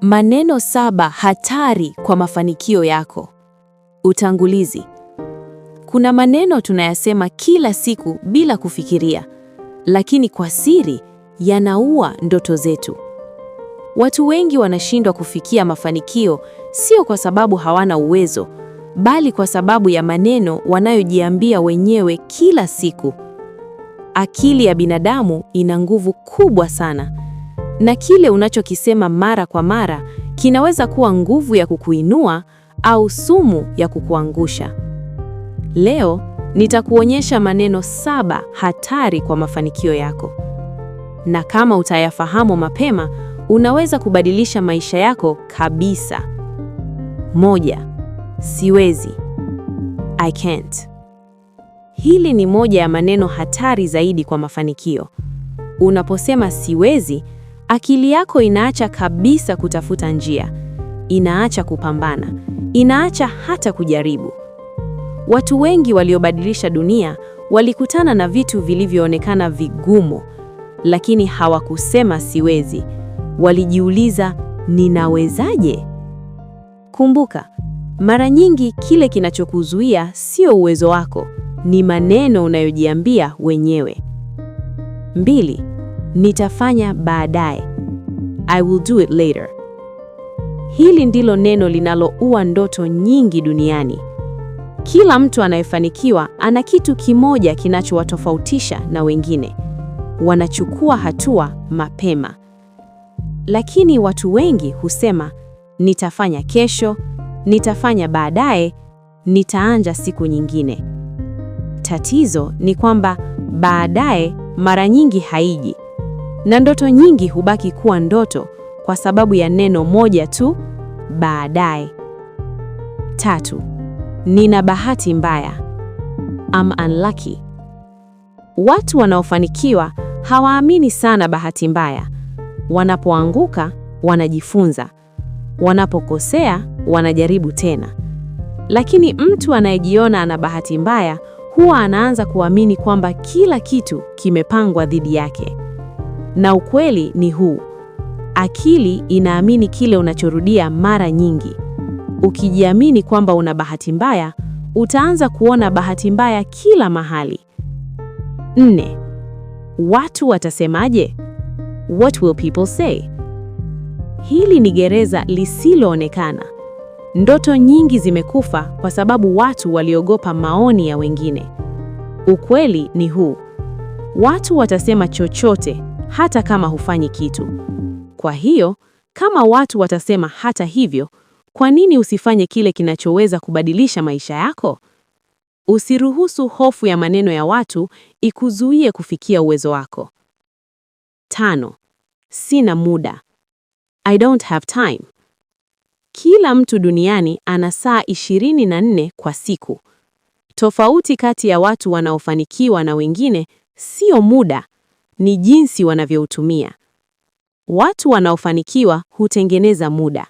Maneno 7 hatari kwa mafanikio yako. Utangulizi. Kuna maneno tunayasema kila siku bila kufikiria, lakini kwa siri yanaua ndoto zetu. Watu wengi wanashindwa kufikia mafanikio sio kwa sababu hawana uwezo, bali kwa sababu ya maneno wanayojiambia wenyewe kila siku. Akili ya binadamu ina nguvu kubwa sana. Na kile unachokisema mara kwa mara kinaweza kuwa nguvu ya kukuinua au sumu ya kukuangusha. Leo nitakuonyesha maneno 7 hatari kwa mafanikio yako. Na kama utayafahamu mapema, unaweza kubadilisha maisha yako kabisa. 1. Siwezi. I can't. Hili ni moja ya maneno hatari zaidi kwa mafanikio. Unaposema siwezi, akili yako inaacha kabisa kutafuta njia, inaacha kupambana, inaacha hata kujaribu. Watu wengi waliobadilisha dunia walikutana na vitu vilivyoonekana vigumu, lakini hawakusema siwezi. Walijiuliza, ninawezaje? Kumbuka, mara nyingi kile kinachokuzuia sio uwezo wako, ni maneno unayojiambia wenyewe. 2. Nitafanya baadaye. I will do it later. Hili ndilo neno linaloua ndoto nyingi duniani. Kila mtu anayefanikiwa ana kitu kimoja kinachowatofautisha na wengine. Wanachukua hatua mapema. Lakini watu wengi husema, nitafanya kesho, nitafanya baadaye, nitaanza siku nyingine. Tatizo ni kwamba baadaye mara nyingi haiji. Na ndoto nyingi hubaki kuwa ndoto kwa sababu ya neno moja tu, baadaye. 3. Nina bahati mbaya. I'm unlucky. Watu wanaofanikiwa hawaamini sana bahati mbaya. Wanapoanguka, wanajifunza. Wanapokosea, wanajaribu tena. Lakini mtu anayejiona ana bahati mbaya huwa anaanza kuamini kwamba kila kitu kimepangwa dhidi yake. Na ukweli ni huu. Akili inaamini kile unachorudia mara nyingi. Ukijiamini kwamba una bahati mbaya, utaanza kuona bahati mbaya kila mahali. 4. Watu watasemaje? What will people say? Hili ni gereza lisiloonekana. Ndoto nyingi zimekufa kwa sababu watu waliogopa maoni ya wengine. Ukweli ni huu. Watu watasema chochote hata kama hufanyi kitu. Kwa hiyo, kama watu watasema hata hivyo, kwa nini usifanye kile kinachoweza kubadilisha maisha yako? Usiruhusu hofu ya maneno ya watu ikuzuie kufikia uwezo wako. 5. Sina muda. I don't have time. Kila mtu duniani ana saa 24 kwa siku. Tofauti kati ya watu wanaofanikiwa na wengine sio muda, ni jinsi wanavyoutumia. Watu wanaofanikiwa hutengeneza muda.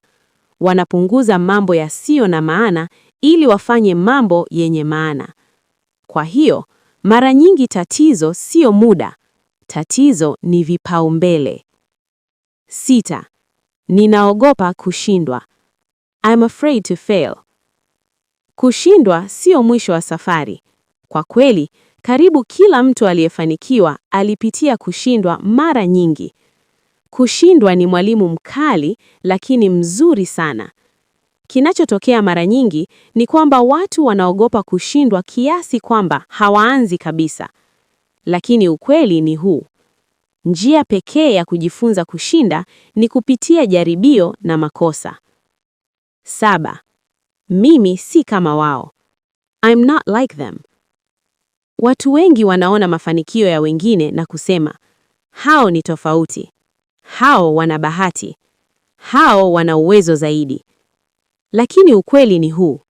Wanapunguza mambo yasiyo na maana ili wafanye mambo yenye maana. Kwa hiyo, mara nyingi tatizo sio muda. Tatizo ni vipaumbele. 6. Ninaogopa kushindwa. I'm afraid to fail. Kushindwa sio mwisho wa safari. Kwa kweli, karibu kila mtu aliyefanikiwa alipitia kushindwa mara nyingi. Kushindwa ni mwalimu mkali lakini mzuri sana. Kinachotokea mara nyingi ni kwamba watu wanaogopa kushindwa kiasi kwamba hawaanzi kabisa. Lakini ukweli ni huu. Njia pekee ya kujifunza kushinda ni kupitia jaribio na makosa. 7. Mimi si kama wao. I'm not like them. Watu wengi wanaona mafanikio ya wengine na kusema, hao ni tofauti. Hao wana bahati. Hao wana uwezo zaidi. Lakini ukweli ni huu.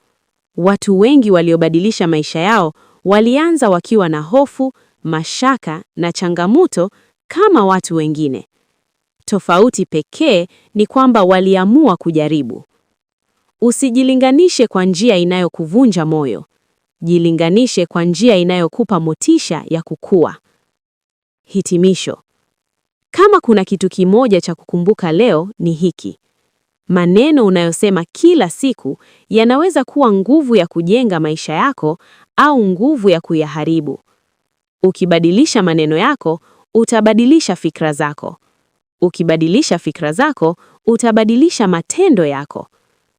Watu wengi waliobadilisha maisha yao walianza wakiwa na hofu, mashaka na changamoto kama watu wengine. Tofauti pekee ni kwamba waliamua kujaribu. Usijilinganishe kwa njia inayokuvunja moyo. Jilinganishe kwa njia inayokupa motisha ya kukua. Hitimisho. Kama kuna kitu kimoja cha kukumbuka leo ni hiki. Maneno unayosema kila siku yanaweza kuwa nguvu ya kujenga maisha yako au nguvu ya kuyaharibu. Ukibadilisha maneno yako, utabadilisha fikra zako. Ukibadilisha fikra zako, utabadilisha matendo yako.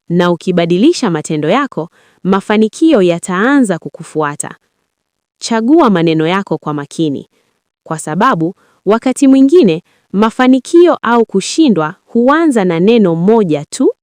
Na ukibadilisha matendo yako, mafanikio yataanza kukufuata. Chagua maneno yako kwa makini, kwa sababu wakati mwingine mafanikio au kushindwa huanza na neno moja tu.